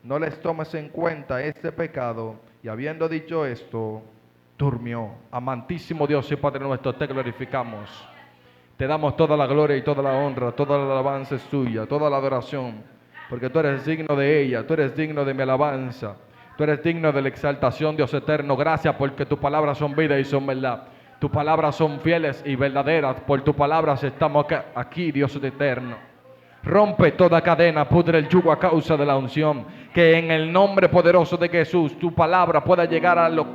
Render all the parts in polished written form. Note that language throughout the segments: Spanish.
no les tomes en cuenta este pecado. Y habiendo dicho esto, durmió. Amantísimo Dios y Padre nuestro, te glorificamos. Te damos toda la gloria y toda la honra, toda la alabanza es tuya, toda la adoración, porque tú eres digno de ella, tú eres digno de mi alabanza, tú eres digno de la exaltación, Dios eterno. Gracias porque tus palabras son vida y son verdad. Tus palabras son fieles y verdaderas. Por tus palabras estamos aquí, Dios eterno. Rompe toda cadena, pudre el yugo a causa de la unción. Que en el nombre poderoso de Jesús tu palabra pueda llegar a lo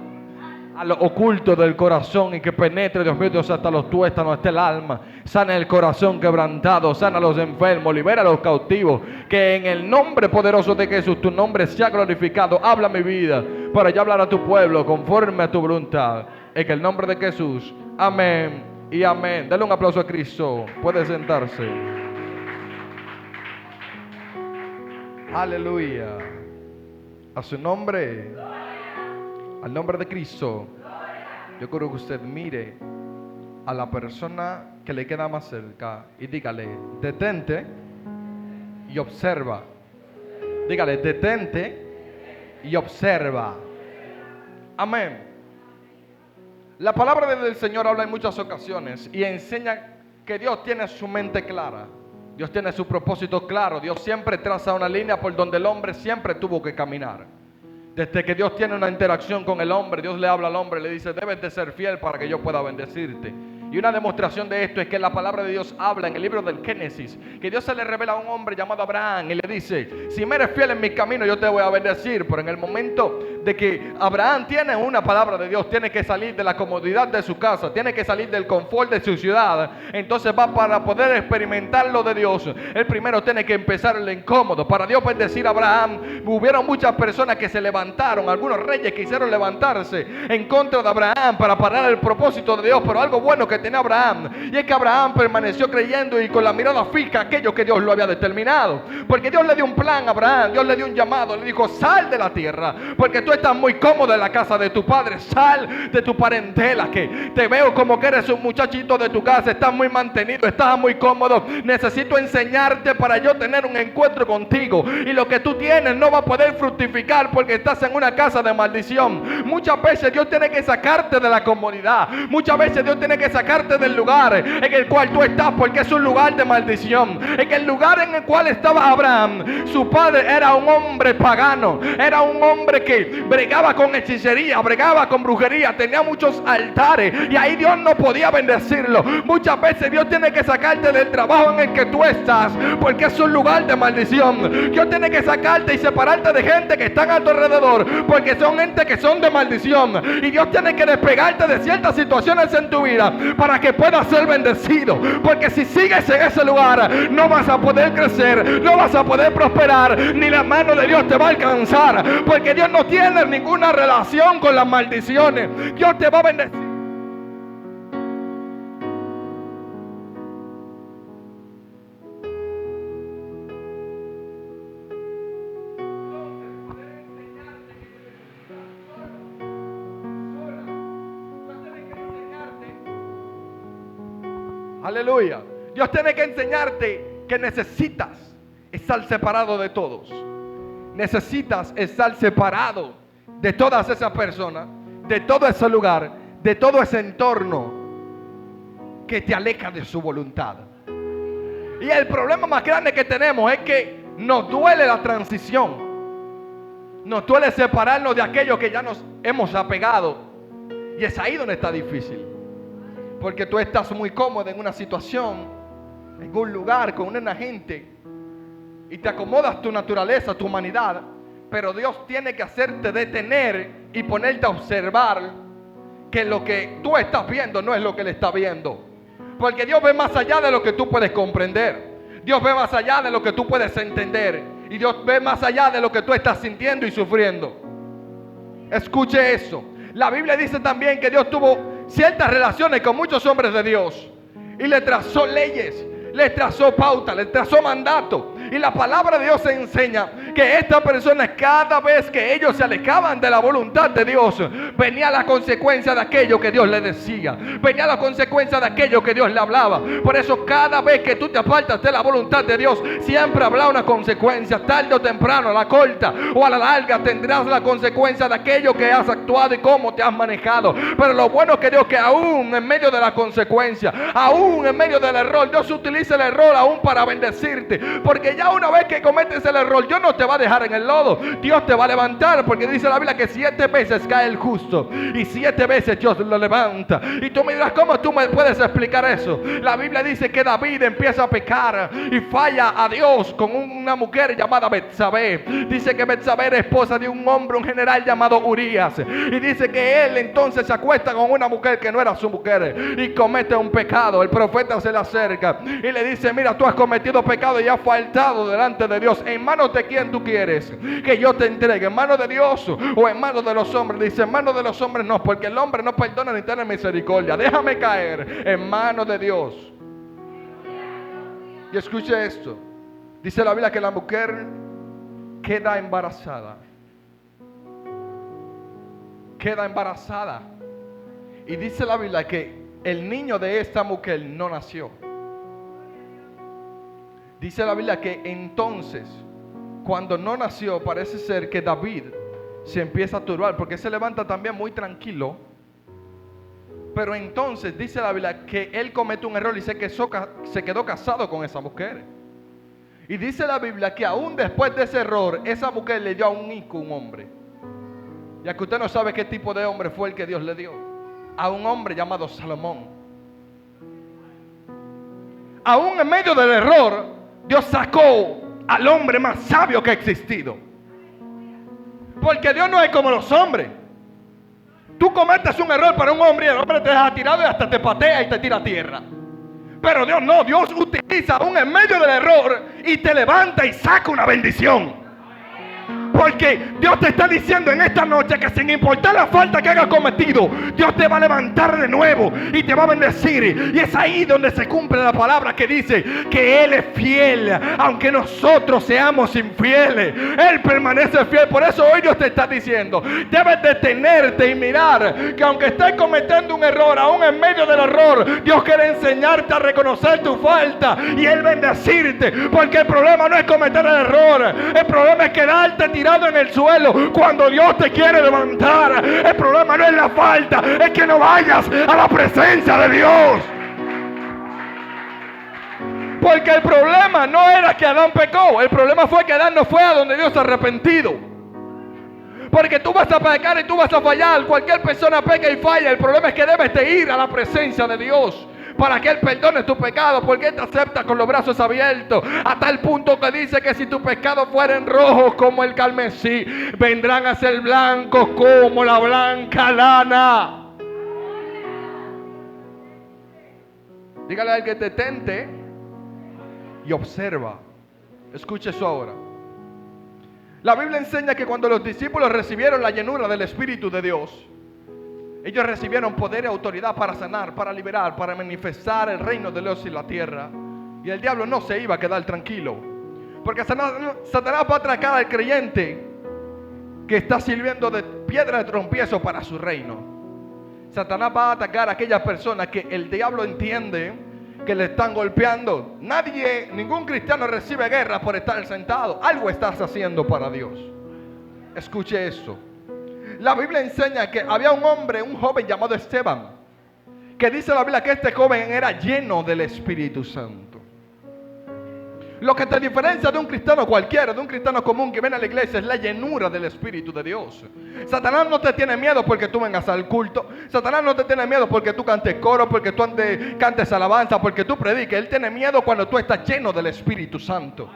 oculto del corazón y que penetre, Dios mío, Dios, hasta los tuétanos, hasta el alma. Sana el corazón quebrantado, sana a los enfermos, libera a los cautivos. Que en el nombre poderoso de Jesús tu nombre sea glorificado. Habla mi vida para yo hablar a tu pueblo conforme a tu voluntad. En el nombre de Jesús, amén y amén. Dale un aplauso a Cristo. Puede sentarse. Aleluya. A su nombre. Al nombre de Cristo. Yo quiero que usted mire a la persona que le queda más cerca y dígale: detente y observa. Dígale: detente y observa. Amén. La palabra del Señor habla en muchas ocasiones y enseña que Dios tiene su mente clara. Dios tiene su propósito claro. Dios siempre traza una línea por donde el hombre siempre tuvo que caminar. Desde que Dios tiene una interacción con el hombre, Dios le habla al hombre y le dice: debes de ser fiel para que yo pueda bendecirte. Y una demostración de esto es que la palabra de Dios habla en el libro del Génesis, que Dios se le revela a un hombre llamado Abraham y le dice: si me eres fiel en mi camino, yo te voy a bendecir. Pero en el momento de que Abraham tiene una palabra de Dios, tiene que salir de la comodidad de su casa, tiene que salir del confort de su ciudad. Entonces va, para poder experimentar lo de Dios, él primero tiene que empezar lo incómodo. Para Dios bendecir a Abraham, hubieron muchas personas que se levantaron, algunos reyes quisieron levantarse en contra de Abraham para parar el propósito de Dios. Pero algo bueno que tenía Abraham, y es que Abraham permaneció creyendo y con la mirada fija aquello que Dios lo había determinado. Porque Dios le dio un plan a Abraham, Dios le dio un llamado, le dijo: sal de la tierra, porque tú estás muy cómodo en la casa de tu padre. Sal de tu parentela, que te veo como que eres un muchachito de tu casa, estás muy mantenido, estás muy cómodo. Necesito enseñarte para yo tener un encuentro contigo, y lo que tú tienes no va a poder fructificar porque estás en una casa de maldición. Muchas veces Dios tiene que sacarte de la comodidad, muchas veces Dios tiene que sacarte del lugar en el cual tú estás, porque es un lugar de maldición. En el lugar en el cual estaba Abraham, su padre era un hombre pagano, era un hombre que bregaba con hechicería, bregaba con brujería, tenía muchos altares, y ahí Dios no podía bendecirlo. Muchas veces Dios tiene que sacarte del trabajo en el que tú estás, porque es un lugar de maldición. Dios tiene que sacarte y separarte de gente que están a tu alrededor, porque son gente que son de maldición. Y Dios tiene que despegarte de ciertas situaciones en tu vida para que puedas ser bendecido. Porque si sigues en ese lugar, no vas a poder crecer, no vas a poder prosperar, ni la mano de Dios te va a alcanzar, porque Dios no tiene ninguna relación con las maldiciones. Dios te va a bendecir. Aleluya. Dios tiene que enseñarte que necesitas estar separado de todos. Necesitas estar separado de todas esas personas, de todo ese lugar, de todo ese entorno que te aleja de su voluntad. Y el problema más grande que tenemos es que nos duele la transición. Nos duele separarnos de aquello que ya nos hemos apegado. Y es ahí donde está difícil. Porque tú estás muy cómodo en una situación, en un lugar, con una gente, y te acomodas tu naturaleza, tu humanidad. Pero Dios tiene que hacerte detener y ponerte a observar que lo que tú estás viendo no es lo que Él está viendo. Porque Dios ve más allá de lo que tú puedes comprender. Dios ve más allá de lo que tú puedes entender. Y Dios ve más allá de lo que tú estás sintiendo y sufriendo. Escuche eso. La Biblia dice también que Dios tuvo ciertas relaciones con muchos hombres de Dios y le trazó leyes, le trazó pautas, le trazó mandatos. Y la palabra de Dios enseña que estas personas, cada vez que ellos se alejaban de la voluntad de Dios, venía la consecuencia de aquello que Dios le decía, venía la consecuencia de aquello que Dios le hablaba. Por eso cada vez que tú te apartas de la voluntad de Dios, siempre habrá una consecuencia. Tarde o temprano, a la corta o a la larga, tendrás la consecuencia de aquello que has actuado y cómo te has manejado. Pero lo bueno es que Dios, que aún en medio de la consecuencia, aún en medio del error, Dios utiliza el error aún para bendecirte. Porque ya una vez que cometes el error, Dios no te va a dejar en el lodo. Dios te va a levantar, porque dice la Biblia que 7 veces cae el justo y 7 veces Dios lo levanta. Y tú me dirás, ¿cómo tú me puedes explicar eso? La Biblia dice que David empieza a pecar y falla a Dios con una mujer llamada Betsabé. Dice que Betsabé era esposa de un hombre, un general llamado Urías. Y dice que él entonces se acuesta con una mujer que no era su mujer y comete un pecado. El profeta se le acerca y le dice: mira, tú has cometido pecado y has faltado delante de Dios. ¿En manos de quién tú quieres que yo te entregue? ¿En manos de Dios o en manos de los hombres? Dice: en manos de los hombres no, porque el hombre no perdona ni tiene misericordia. Déjame caer en manos de Dios. Y escuche esto. Dice la Biblia que la mujer queda embarazada. Queda embarazada. Y dice la Biblia que el niño de esta mujer no nació. Dice la Biblia que entonces, cuando no nació, parece ser que David se empieza a turbar, porque se levanta también muy tranquilo. Pero entonces dice la Biblia que él comete un error y se quedó casado con esa mujer. Y dice la Biblia que aún después de ese error, esa mujer le dio a un hijo, un hombre. Ya que usted no sabe qué tipo de hombre fue el que Dios le dio. A un hombre llamado Salomón. Aún en medio del error, Dios sacó al hombre más sabio que ha existido. Porque Dios no es como los hombres. Tú cometes un error para un hombre y el hombre te deja tirado y hasta te patea y te tira a tierra. Pero Dios no, Dios utiliza aún en medio del error y te levanta y saca una bendición. Porque Dios te está diciendo en esta noche que sin importar la falta que hayas cometido, Dios te va a levantar de nuevo y te va a bendecir. Y es ahí donde se cumple la palabra que dice que Él es fiel, aunque nosotros seamos infieles. Él permanece fiel. Por eso hoy Dios te está diciendo, debes detenerte y mirar que aunque estés cometiendo un error, aún en medio del error, Dios quiere enseñarte a reconocer tu falta y Él bendecirte. Porque el problema no es cometer el error, el problema es quedarte tirado en el suelo cuando Dios te quiere levantar. El problema no es la falta, es que no vayas a la presencia de Dios. Porque el problema no era que Adán pecó, el problema fue que Adán no fue a donde Dios arrepentido. Porque tú vas a pecar y tú vas a fallar. Cualquier persona peca y falla. El problema es que debes de ir a la presencia de Dios para que Él perdone tu pecado, porque Él te acepta con los brazos abiertos, a tal punto que dice que si tus pecados fueren rojos como el carmesí, vendrán a ser blancos como la blanca lana. Dígale al que te tente y observa. Escuche eso ahora. La Biblia enseña que cuando los discípulos recibieron la llenura del Espíritu de Dios, ellos recibieron poder y autoridad para sanar, para liberar, para manifestar el reino de Dios en la tierra. Y el diablo no se iba a quedar tranquilo. Porque Satanás va a atracar al creyente que está sirviendo de piedra de tropiezo para su reino. Satanás va a atacar a aquellas personas que el diablo entiende que le están golpeando. Ningún cristiano recibe guerra por estar sentado. Algo estás haciendo para Dios. Escuche esto. La Biblia enseña que había un hombre, un joven llamado Esteban, que dice la Biblia que este joven era lleno del Espíritu Santo. Lo que te diferencia de un cristiano cualquiera, de un cristiano común que viene a la iglesia, es la llenura del Espíritu de Dios. Satanás no te tiene miedo porque tú vengas al culto. Satanás no te tiene miedo porque tú cantes coro, porque tú cantes alabanza, porque tú prediques. Él tiene miedo cuando tú estás lleno del Espíritu Santo.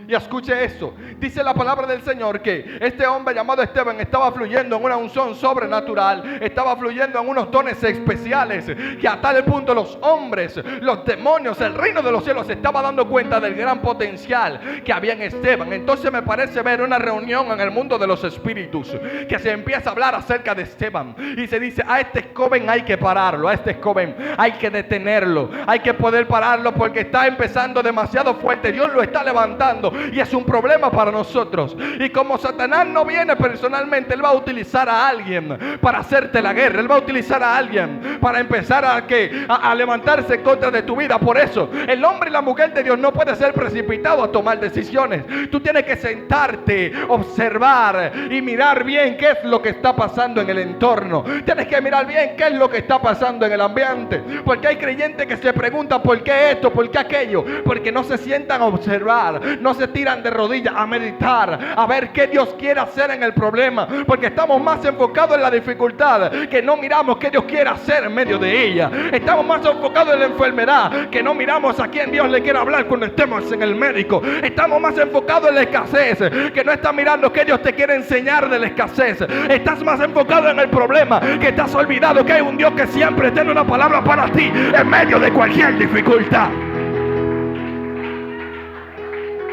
Y escuche esto, dice la palabra del Señor que este hombre llamado Esteban estaba fluyendo en una unción sobrenatural, estaba fluyendo en unos dones especiales, que a tal punto los hombres, los demonios, el reino de los cielos se estaba dando cuenta del gran potencial que había en Esteban. Entonces me parece ver una reunión en el mundo de los espíritus, que se empieza a hablar acerca de Esteban y se dice: a este joven hay que pararlo, a este joven hay que detenerlo, hay que poder pararlo porque está empezando demasiado fuerte, Dios lo está levantando y es un problema para nosotros. Y como Satanás no viene personalmente, él va a utilizar a alguien para hacerte la guerra, él va a utilizar a alguien para empezar a levantarse en contra de tu vida. Por eso el hombre y la mujer de Dios no puede ser precipitado a tomar decisiones. Tú tienes que sentarte, observar y mirar bien qué es lo que está pasando en el entorno. Tienes que mirar bien qué es lo que está pasando en el ambiente, porque hay creyentes que se preguntan por qué esto, por qué aquello, porque no se sientan a observar, no se tiran de rodillas a meditar, a ver qué Dios quiere hacer en el problema, porque estamos más enfocados en la dificultad que no miramos qué Dios quiere hacer en medio de ella. Estamos más enfocados en la enfermedad que no miramos a quién Dios le quiere hablar cuando estemos en el médico. Estamos más enfocados en la escasez que no estás mirando qué Dios te quiere enseñar de la escasez. Estás más enfocado en el problema que estás olvidado que hay un Dios que siempre tiene una palabra para ti en medio de cualquier dificultad.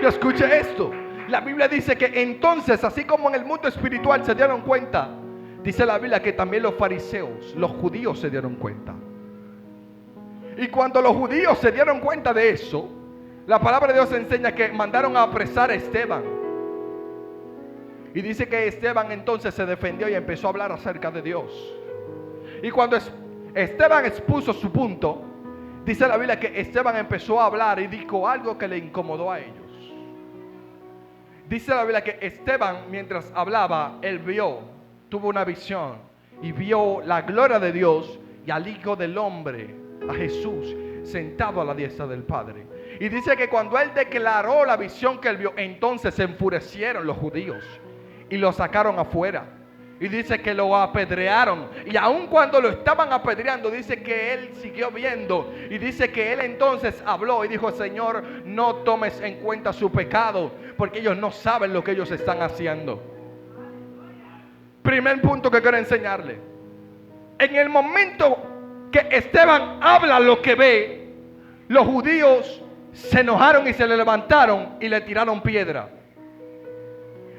Y escuche esto, la Biblia dice que entonces, así como en el mundo espiritual se dieron cuenta, dice la Biblia que también los fariseos, los judíos se dieron cuenta. Y cuando los judíos se dieron cuenta de eso, la palabra de Dios enseña que mandaron a apresar a Esteban. Y dice que Esteban entonces se defendió y empezó a hablar acerca de Dios. Y cuando Esteban expuso su punto, dice la Biblia que Esteban empezó a hablar y dijo algo que le incomodó a ellos. Dice la Biblia que Esteban, mientras hablaba, él tuvo una visión y vio la gloria de Dios y al Hijo del Hombre, a Jesús, sentado a la diestra del Padre. Y dice que cuando él declaró la visión que él vio, entonces se enfurecieron los judíos y lo sacaron afuera. Y dice que lo apedrearon. Y aun cuando lo estaban apedreando, dice que él siguió viendo. Y dice que él entonces habló y dijo: Señor, no tomes en cuenta su pecado, porque ellos no saben lo que ellos están haciendo. Primer punto que quiero enseñarle. En el momento que Esteban habla lo que ve, los judíos se enojaron y se le levantaron y le tiraron piedra.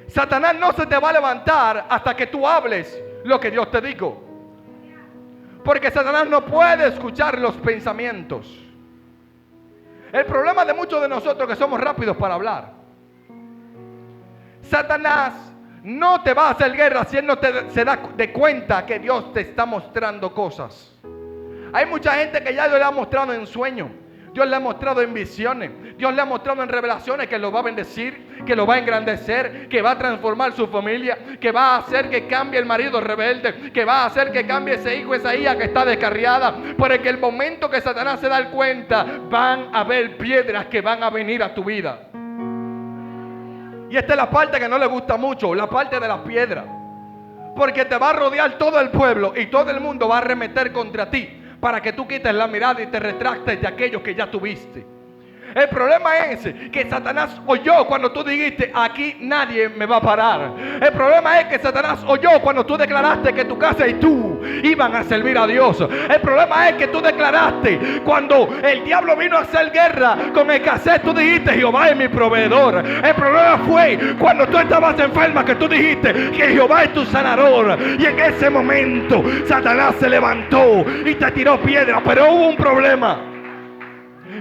Satanás no se te va a levantar hasta que tú hables lo que Dios te dijo, porque Satanás no puede escuchar los pensamientos. El problema de muchos de nosotros que somos rápidos para hablar. Satanás no te va a hacer guerra si él no se da de cuenta que Dios te está mostrando cosas. Hay mucha gente que ya Dios le ha mostrado en sueños, Dios le ha mostrado en visiones, Dios le ha mostrado en revelaciones que lo va a bendecir, que lo va a engrandecer, que va a transformar su familia, que va a hacer que cambie el marido rebelde, que va a hacer que cambie ese hijo, esa hija que está descarriada. Porque el momento que Satanás se da cuenta, van a haber piedras que van a venir a tu vida. Y esta es la parte que no le gusta mucho, la parte de las piedras. Porque te va a rodear todo el pueblo y todo el mundo va a arremeter contra ti, para que tú quites la mirada y te retractes de aquello que ya tuviste. El problema es que Satanás oyó cuando tú dijiste: aquí nadie me va a parar. El problema es que Satanás oyó cuando tú declaraste que tu casa y tú iban a servir a Dios. El problema es que tú declaraste cuando el diablo vino a hacer guerra con escasez, tú dijiste: Jehová es mi proveedor. El problema fue cuando tú estabas enferma, que tú dijiste que Jehová es tu sanador. Y en ese momento Satanás se levantó y te tiró piedra. Pero hubo un problema.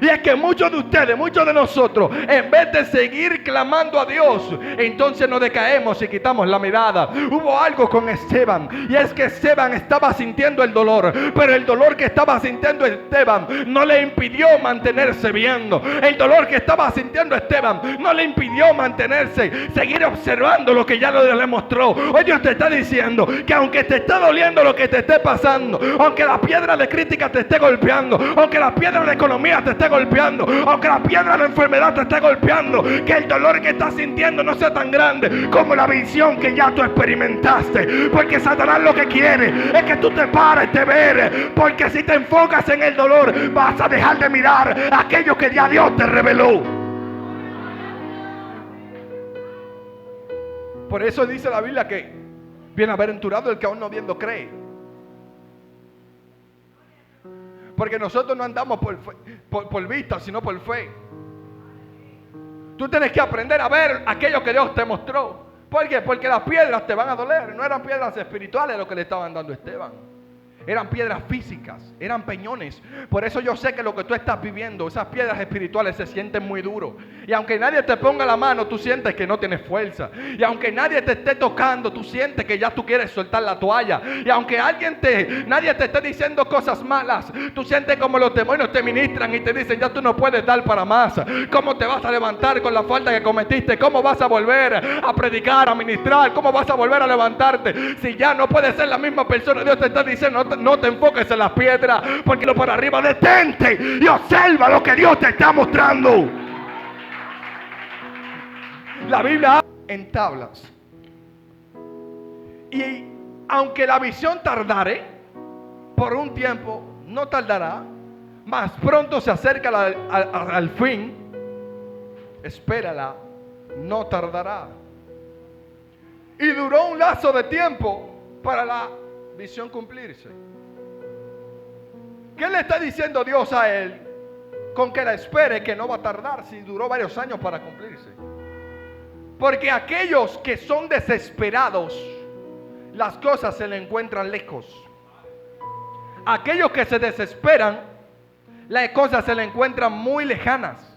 Y es que muchos de ustedes, muchos de nosotros, en vez de seguir clamando a Dios, entonces nos decaemos y quitamos la mirada. Hubo algo con Esteban, y es que Esteban estaba sintiendo el dolor, pero el dolor que estaba sintiendo Esteban no le impidió mantenerse viendo. El dolor que estaba sintiendo Esteban no le impidió mantenerse, seguir observando lo que ya le mostró. Hoy Dios te está diciendo que aunque te esté doliendo lo que te esté pasando, aunque la piedra de crítica te esté golpeando, aunque la piedra de economía te esté golpeando, aunque la piedra de la enfermedad te esté golpeando, que el dolor que estás sintiendo no sea tan grande como la visión que ya tú experimentaste. Porque Satanás lo que quiere es que tú te pares de ver, porque si te enfocas en el dolor, vas a dejar de mirar aquello que ya Dios te reveló. Por eso dice la Biblia que bienaventurado el que aún no viendo cree. Porque nosotros no andamos por vista, sino por fe. Tú tienes que aprender a ver aquello que Dios te mostró. ¿Por qué? Porque las piedras te van a doler. No eran piedras espirituales lo que le estaban dando a Esteban. Eran piedras físicas, eran peñones. Por eso yo sé que lo que tú estás viviendo, esas piedras espirituales se sienten muy duros. Y aunque nadie te ponga la mano, tú sientes que no tienes fuerza. Y aunque nadie te esté tocando, tú sientes que ya tú quieres soltar la toalla. Y aunque nadie te esté diciendo cosas malas, tú sientes como los demonios te ministran y te dicen, ya tú no puedes dar para más. ¿Cómo te vas a levantar con la falta que cometiste? ¿Cómo vas a volver a predicar, a ministrar? ¿Cómo vas a volver a levantarte? Si ya no puedes ser la misma persona, Dios te está diciendo, no te enfoques en las piedras, porque lo por arriba, detente y observa lo que Dios te está mostrando. La Biblia habla en tablas. Y aunque la visión tardare, por un tiempo no tardará, mas pronto se acerca al fin. Espérala, no tardará. Y duró un lazo de tiempo para la visión cumplirse. ¿Qué le está diciendo Dios a él? Con que la espere, que no va a tardar, si duró varios años para cumplirse. Porque aquellos que son desesperados, las cosas se le encuentran lejos. Aquellos que se desesperan, las cosas se le encuentran muy lejanas.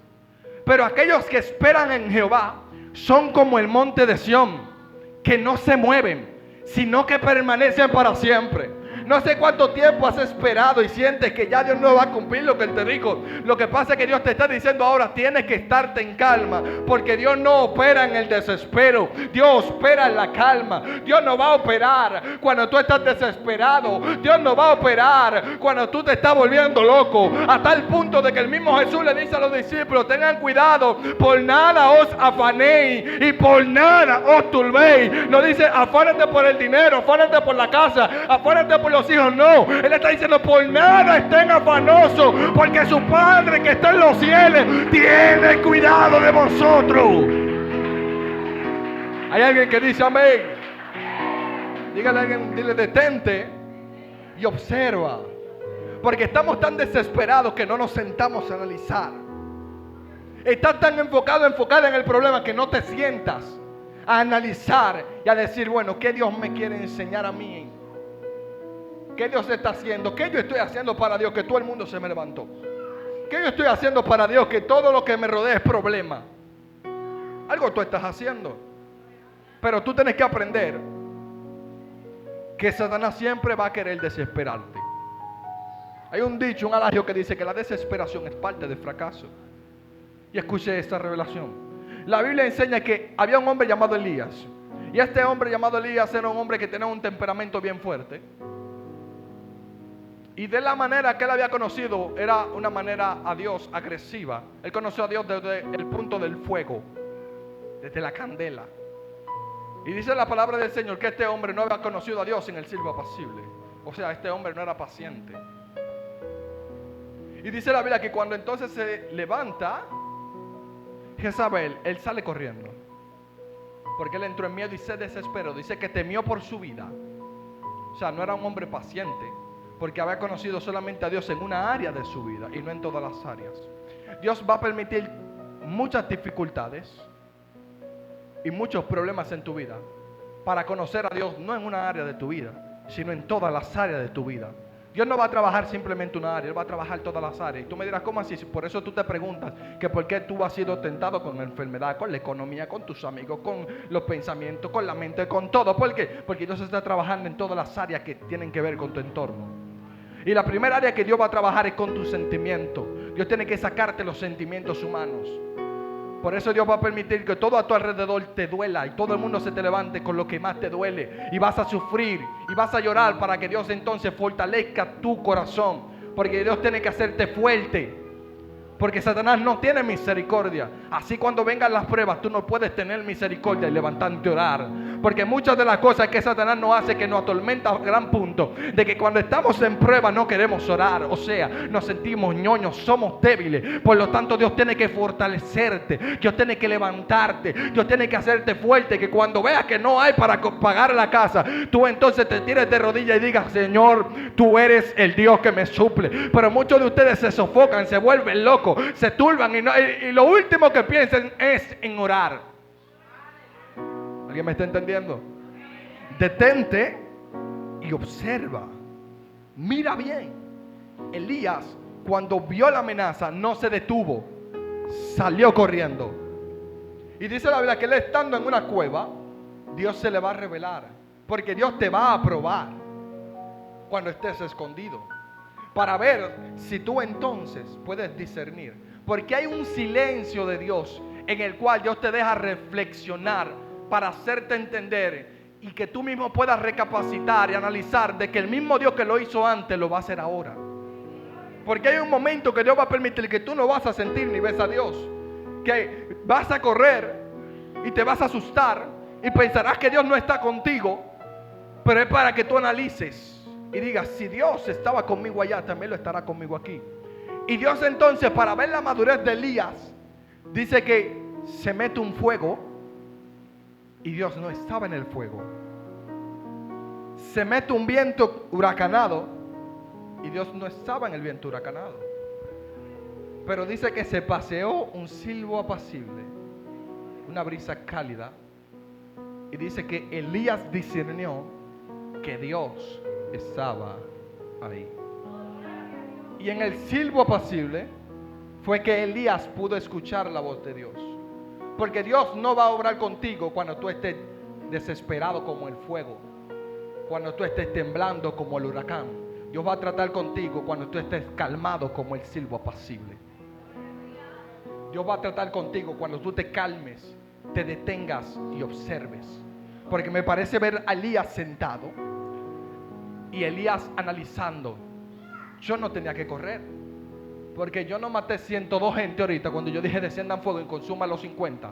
Pero aquellos que esperan en Jehová son como el monte de Sión, que no se mueven, sino que permanecen para siempre. No sé cuánto tiempo has esperado y sientes que ya Dios no va a cumplir lo que Él te dijo. Lo que pasa es que Dios te está diciendo ahora, tienes que estarte en calma, porque Dios no opera en el desespero. Dios opera en la calma. Dios no va a operar cuando tú estás desesperado. Dios no va a operar cuando tú te estás volviendo loco. A tal punto de que el mismo Jesús le dice a los discípulos, tengan cuidado, por nada os afanéis y por nada os turbéis. No dice, afánate por el dinero, afánate por la casa, afánate por los hijos. No, Él está diciendo, por nada estén afanosos, porque su Padre que está en los cielos tiene cuidado de vosotros. Hay alguien que dice amén. Dígale a alguien, dile, detente y observa. Porque estamos tan desesperados que no nos sentamos a analizar. Estás tan enfocada en el problema que no te sientas a analizar y a decir, bueno, ¿qué Dios me quiere enseñar a mí? ¿Qué Dios está haciendo? ¿Qué yo estoy haciendo para Dios? Que todo el mundo se me levantó. ¿Qué yo estoy haciendo para Dios? Que todo lo que me rodea es problema. Algo tú estás haciendo. Pero tú tienes que aprender que Satanás siempre va a querer desesperarte. Hay un dicho, un adagio que dice que la desesperación es parte del fracaso. Y escuche esta revelación. La Biblia enseña que había un hombre llamado Elías. Y este hombre llamado Elías era un hombre que tenía un temperamento bien fuerte. Y de la manera que él había conocido, era una manera a Dios agresiva. Él conoció a Dios desde el punto del fuego, desde la candela. Y dice la palabra del Señor que este hombre no había conocido a Dios en el silbo apacible. O sea, este hombre no era paciente. Y dice la Biblia que cuando entonces se levanta Jezabel, él sale corriendo. Porque él entró en miedo y se desesperó. Dice que temió por su vida. O sea, no era un hombre paciente, porque había conocido solamente a Dios en una área de su vida y no en todas las áreas. Dios va a permitir muchas dificultades y muchos problemas en tu vida para conocer a Dios, no en una área de tu vida, sino en todas las áreas de tu vida. Dios no va a trabajar simplemente una área, Él va a trabajar todas las áreas. Y tú me dirás, ¿cómo así? Por eso tú te preguntas que por qué tú has sido tentado con la enfermedad, con la economía, con tus amigos, con los pensamientos, con la mente, con todo. ¿Por qué? Porque Dios está trabajando en todas las áreas que tienen que ver con tu entorno. Y la primera área que Dios va a trabajar es con tus sentimientos. Dios tiene que sacarte los sentimientos humanos. Por eso Dios va a permitir que todo a tu alrededor te duela y todo el mundo se te levante con lo que más te duele. Y vas a sufrir y vas a llorar para que Dios entonces fortalezca tu corazón. Porque Dios tiene que hacerte fuerte Porque Satanás no tiene misericordia. Así cuando vengan las pruebas, tú no puedes tener misericordia y levantarte a orar. Porque muchas de las cosas que Satanás nos hace, que nos atormenta a gran punto, de que cuando estamos en prueba no queremos orar. O sea, nos sentimos ñoños, somos débiles. Por lo tanto, Dios tiene que fortalecerte. Dios tiene que levantarte. Dios tiene que hacerte fuerte. Que cuando veas que no hay para pagar la casa, tú entonces te tires de rodillas y digas: Señor, tú eres el Dios que me suple. Pero muchos de ustedes se sofocan, se vuelven locos, se turban y lo último que piensan es en orar. ¿Alguien me está entendiendo? Detente y observa. Mira bien. Elías, cuando vio la amenaza, no se detuvo, salió corriendo. Y dice la Biblia que él, estando en una cueva, Dios se le va a revelar, porque Dios te va a probar cuando estés escondido, para ver si tú entonces puedes discernir. Porque hay un silencio de Dios en el cual Dios te deja reflexionar para hacerte entender y que tú mismo puedas recapacitar y analizar de que el mismo Dios que lo hizo antes lo va a hacer ahora. Porque hay un momento que Dios va a permitir que tú no vas a sentir ni ves a Dios, que vas a correr y te vas a asustar y pensarás que Dios no está contigo, pero es para que tú analices y digas: si Dios estaba conmigo allá, también lo estará conmigo aquí. Y Dios entonces, para ver la madurez de Elías, dice que se mete un fuego y Dios no estaba en el fuego. Se mete un viento huracanado y Dios no estaba en el viento huracanado. Pero dice que se paseó un silbo apacible, una brisa cálida, y dice que Elías discernió que Dios estaba ahí. Y en el silbo apacible fue que Elías pudo escuchar la voz de Dios. Porque Dios no va a obrar contigo cuando tú estés desesperado como el fuego, cuando tú estés temblando como el huracán. Dios va a tratar contigo cuando tú estés calmado como el silbo apacible. Dios va a tratar contigo cuando tú te calmes, te detengas y observes. Porque me parece ver a Elías sentado y Elías analizando: yo no tenía que correr, porque yo no maté 102 gente ahorita cuando yo dije desciendan fuego y consuma los 50.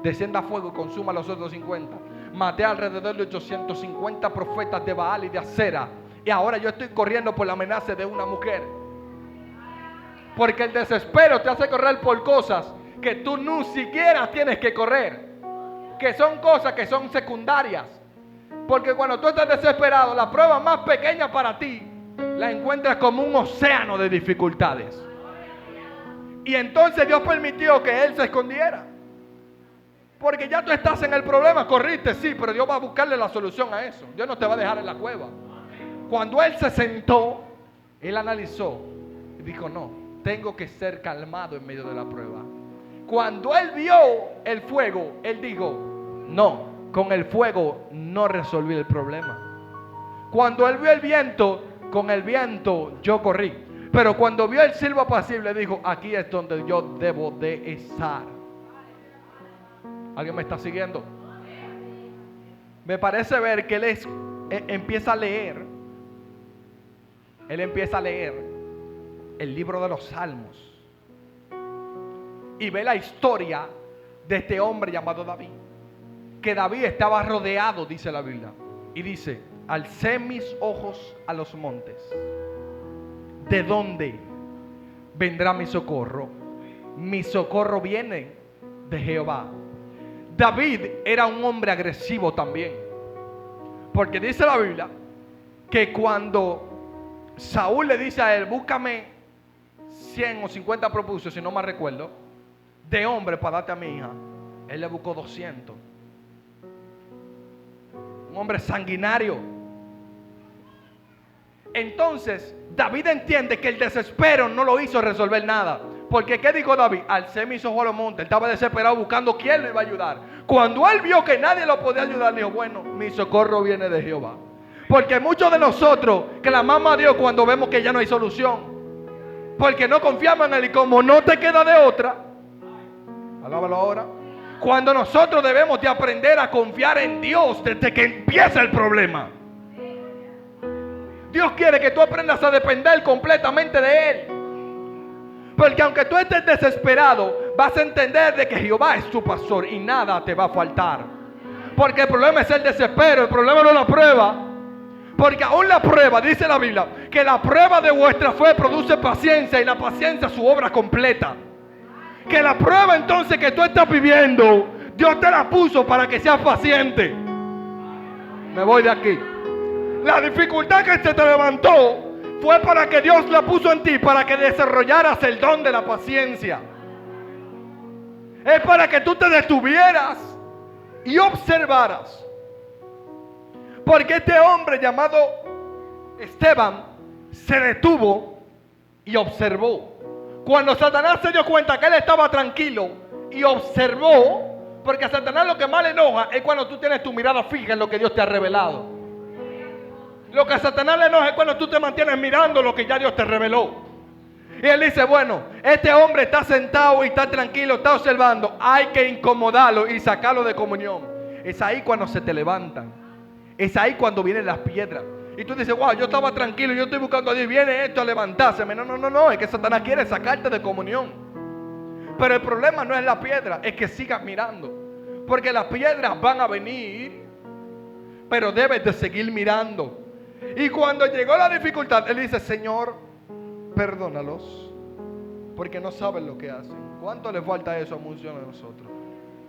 Descienda fuego y consuma los otros 50. Maté alrededor de 850 profetas de Baal y de Acera. Y ahora yo estoy corriendo por la amenaza de una mujer. Porque el desespero te hace correr por cosas que tú ni siquiera tienes que correr, que son cosas que son secundarias. Porque cuando tú estás desesperado, la prueba más pequeña para ti la encuentras como un océano de dificultades. Y entonces Dios permitió que él se escondiera, porque ya tú estás en el problema. Corriste, sí, pero Dios va a buscarle la solución a eso. Dios no te va a dejar en la cueva. Cuando él se sentó, él analizó y dijo: no, tengo que ser calmado en medio de la prueba. Cuando él vio el fuego, él dijo: no, con el fuego no resolví el problema. Cuando él vio el viento, con el viento yo corrí. Pero cuando vio el silbo apacible, dijo: aquí es donde yo debo de estar. ¿Alguien me está siguiendo? Me parece ver que él empieza a leer. Él empieza a leer el libro de los Salmos y ve la historia de este hombre llamado David. Que David estaba rodeado, dice la Biblia, y dice: alcé mis ojos a los montes. ¿De dónde vendrá mi socorro? Mi socorro viene de Jehová. David era un hombre agresivo también, porque dice la Biblia que cuando Saúl le dice a él: búscame 100 o 50 propuso, si no me recuerdo, de hombre para darte a mi hija, él le buscó 200. Un hombre sanguinario. Entonces David entiende que el desespero no lo hizo resolver nada. Porque ¿qué dijo David? Alcé mis ojos a los montes. Él estaba desesperado buscando quién le iba a ayudar. Cuando él vio que nadie lo podía ayudar, dijo: bueno, mi socorro viene de Jehová. Porque muchos de nosotros clamamos a Dios cuando vemos que ya no hay solución, porque no confiamos en él. Y como no te queda de otra, alábalo ahora. Cuando nosotros debemos de aprender a confiar en Dios desde que empieza el problema. Dios quiere que tú aprendas a depender completamente de él. Porque aunque tú estés desesperado, vas a entender de que Jehová es tu pastor y nada te va a faltar. Porque el problema es el desespero, el problema no es la prueba. Porque aún la prueba, dice la Biblia, que la prueba de vuestra fe produce paciencia y la paciencia su obra completa. Que la prueba entonces que tú estás viviendo, Dios te la puso para que seas paciente. Me voy de aquí. La dificultad que se te levantó fue para que Dios la puso en ti, para que desarrollaras el don de la paciencia. Es para que tú te detuvieras y observaras. Porque este hombre llamado Esteban se detuvo y observó. Cuando Satanás se dio cuenta que él estaba tranquilo y observó, porque a Satanás lo que más le enoja es cuando tú tienes tu mirada fija en lo que Dios te ha revelado. Lo que a Satanás le enoja es cuando tú te mantienes mirando lo que ya Dios te reveló. Y él dice, bueno, este hombre está sentado y está tranquilo, está observando. Hay que incomodarlo y sacarlo de comunión. Es ahí cuando se te levantan. Es ahí cuando vienen las piedras. Y tú dices, wow, yo estaba tranquilo, yo estoy buscando a Dios. Viene esto a levantárseme. No, es que Satanás quiere sacarte de comunión. Pero el problema no es la piedra, es que sigas mirando. Porque las piedras van a venir, pero debes de seguir mirando. Y cuando llegó la dificultad, él dice, Señor, perdónalos, porque no saben lo que hacen. ¿Cuánto le falta eso a muchos de nosotros?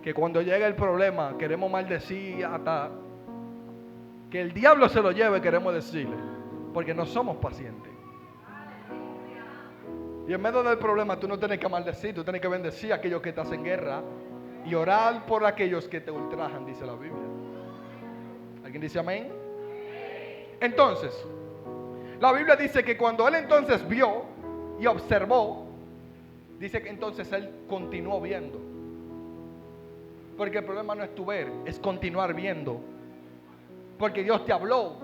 Que cuando llega el problema, queremos maldecir hasta que el diablo se lo lleve, queremos decirle, porque no somos pacientes. Y en medio del problema tú no tienes que maldecir, tú tienes que bendecir a aquellos que te hacen guerra y orar por aquellos que te ultrajan, dice la Biblia. ¿Alguien dice amén? Entonces, la Biblia dice que cuando él entonces vio y observó, dice que entonces él continuó viendo. Porque el problema no es tu ver, es continuar viendo. Porque Dios te habló,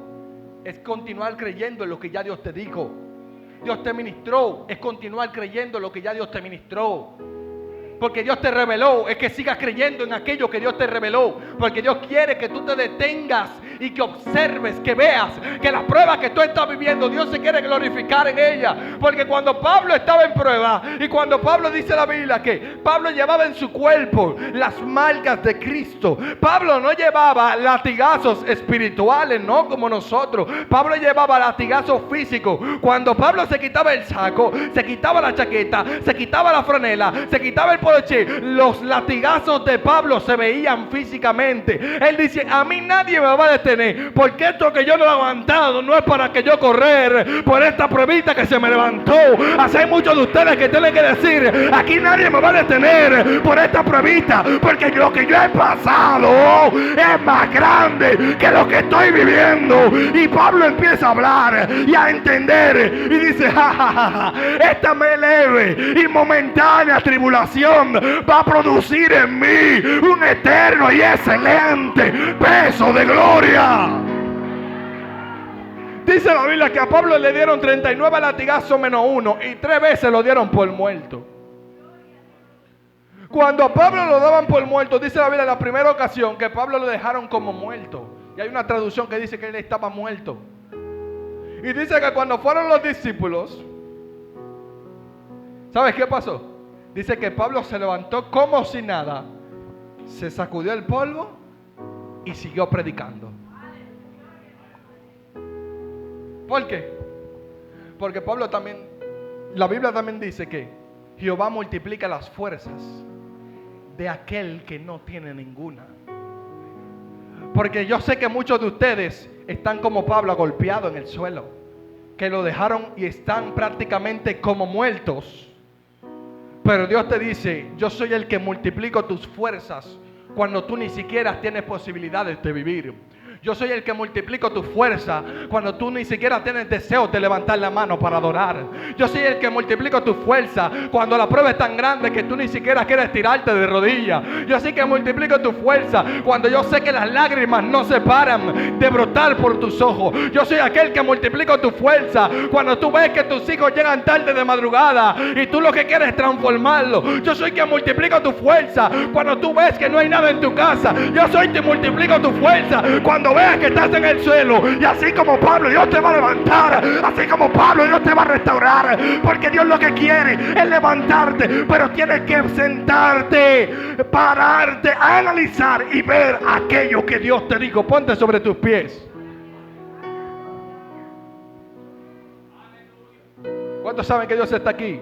es continuar creyendo en lo que ya Dios te dijo. Dios te ministró, es continuar creyendo en lo que ya Dios te ministró. Porque Dios te reveló, es que sigas creyendo en aquello que Dios te reveló. Porque Dios quiere que tú te detengas y que observes, que veas que las pruebas que tú estás viviendo, Dios se quiere glorificar en ellas. Porque cuando Pablo estaba en prueba, y cuando Pablo dice la Biblia que Pablo llevaba en su cuerpo las marcas de Cristo. Pablo no llevaba latigazos espirituales, no como nosotros. Pablo llevaba latigazos físicos. Cuando Pablo se quitaba el saco, se quitaba la chaqueta, se quitaba la franela, se quitaba el poloche, los latigazos de Pablo se veían físicamente. Él dice, a mí nadie me va a detener, porque esto que yo no he levantado no es para que yo correr por esta pruebita que se me levantó. Así hay muchos de ustedes que tienen que decir, aquí nadie me va a detener por esta pruebita, porque lo que yo he pasado es más grande que lo que estoy viviendo. Y Pablo empieza a hablar y a entender y dice, esta me leve y momentánea tribulación va a producir en mí un eterno y excelente peso de gloria. Dice la Biblia que a Pablo le dieron 39 latigazos menos uno y 3 veces lo dieron por muerto. Cuando a Pablo lo daban por muerto, dice la Biblia en la primera ocasión que Pablo lo dejaron como muerto. Y hay una traducción que dice que él estaba muerto. Y dice que cuando fueron los discípulos, ¿sabes qué pasó? Dice que Pablo se levantó como si nada, se sacudió el polvo y siguió predicando. ¿Por qué? Porque Pablo también, la Biblia también dice que Jehová multiplica las fuerzas de aquel que no tiene ninguna. Porque yo sé que muchos de ustedes están como Pablo, golpeados en el suelo, que lo dejaron y están prácticamente como muertos. Pero Dios te dice, yo soy el que multiplico tus fuerzas cuando tú ni siquiera tienes posibilidades de vivir. Yo soy el que multiplico tu fuerza cuando tú ni siquiera tienes deseo de levantar la mano para adorar. Yo soy el que multiplico tu fuerza cuando la prueba es tan grande que tú ni siquiera quieres tirarte de rodillas. Yo soy el que multiplico tu fuerza cuando yo sé que las lágrimas no se paran de brotar por tus ojos. Yo soy aquel que multiplico tu fuerza cuando tú ves que tus hijos llegan tarde de madrugada y tú lo que quieres es transformarlo. Yo soy quien multiplica tu fuerza cuando tú ves que no hay nada en tu casa. Yo soy quien multiplico tu fuerza cuando cuando veas que estás en el suelo, y así como Pablo, Dios te va a levantar. Así como Pablo, Dios te va a restaurar. Porque Dios lo que quiere es levantarte, pero tienes que sentarte, pararte, analizar y ver aquello que Dios te dijo. Ponte sobre tus pies. ¿Cuántos saben que Dios está aquí?